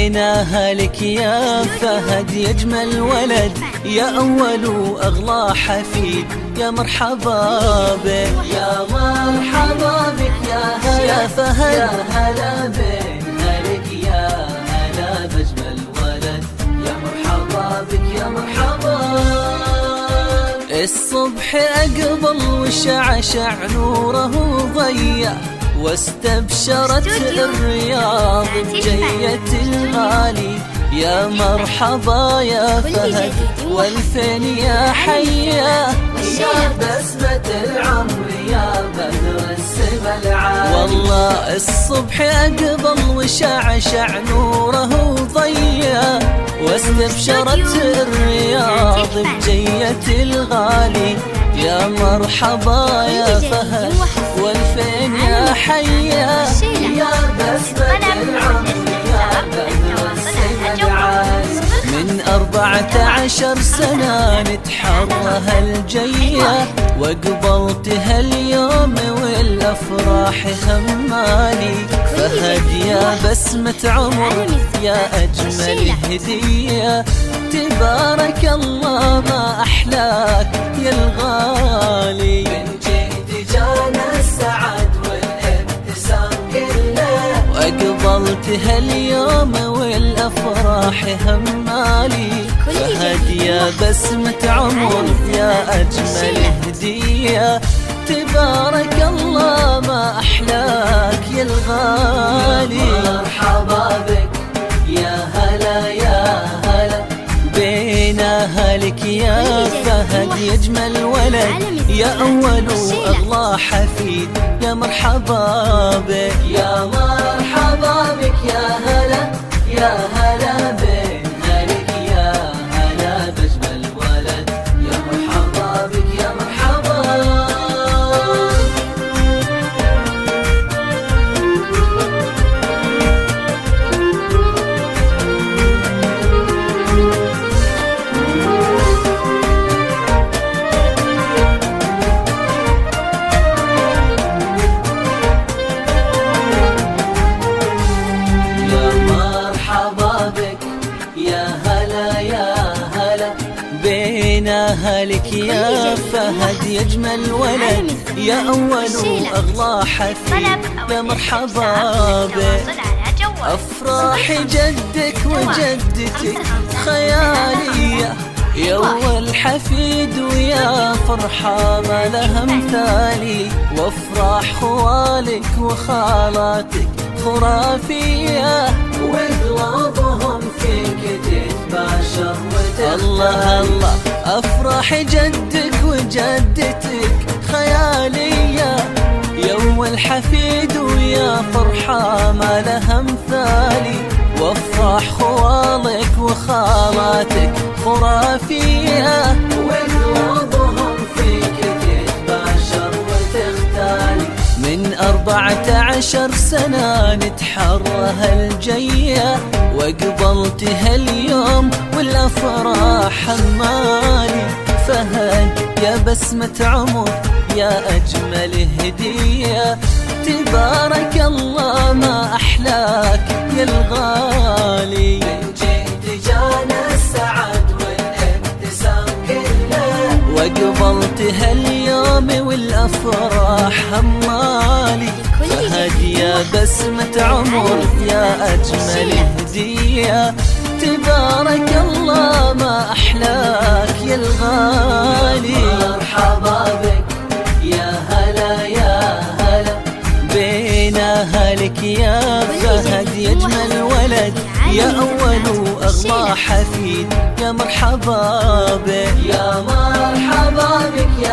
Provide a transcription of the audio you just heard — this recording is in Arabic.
بين أهلك يا فهد يا أجمل ولد، يا أول وأغلى حفيد، يا مرحبا بك يا مرحبا بك يا فهد، يا هلا بين أهلك، يا هلا بأجمل ولد، يا مرحبا بك يا مرحبا. الصبح أقبل وشعشع نوره ضيع، واستبشرت الرياض بجية الغالي، يا مرحبا يا فهد والفين يا حيا، يا بسمة العمر يا بدر السما العالي. والله الصبح أقبل وشعشع نوره ضيا، واستبشرت الرياض بجية الغالي، يا مرحبا يا فهد والفين يا حيا، يا بسمة العمر يا بدر السما العالي. من 14 سنة نتحرى هالجية، وقبلت هاليوم والأفراح همالي، فهد يا بسمة عمر يا أجمل هدية، تبارك الله ما أحلاك يا الغالي. من جيت جانا السعد والابتسام كله، وقبلت هاليوم والأفراح همالي، فهد يا بسمة عمر يا أجمل هدية، تبارك الله ما أحلاك يا الغالي. مرحبا بك يا هلا يا هلا بين أهلك يا فهد يا أجمل ولد، يا أول وأغلى حفيد، يا مرحبا بك يا مرحبا بك يا هلا يا هلا بين أهلك، يا هلا بأجمل ولد، يا مرحبا بك يا مرحبا. بين أهلك يا فهد يا أجمل ولد، يا أول وأغلى حفيد، يا مرحبا بك. أفراح جدك وجدتك خيالية، يا أول حفيد ويا فرحة ما لها مثالي، وأفراح خوالك وخالاتك خرافية، وقلوبهم فيك تتباشر الله الله. أفراح جدك وجدتك خيالية، يا أول حفيد ويا فرحة ما لها مثالي، وأفراح خوالك وخالاتك خرافية، وقلوبهم فيك تتباشر وتختالي. من 14 سنة نتحرى هالجية، وقبلت هاليوم والأفراح همالي، فهد يا بسمة عمر يا أجمل هدية، تبارك الله ما أحلاك يا الغالي. من جيت جانا السعد والابتسام كله، وقبلت هاليوم والأفراح همالي، فهد يا بسمة عمر يا أجمل هدية، تبارك الله ما أحلاك يا الغالي. مرحبا بك يا هلا يا هلا بين أهلك يا فهد يا أجمل ولد، يا أول وأغلى حفيد، يا مرحبا بك يا مرحبا بك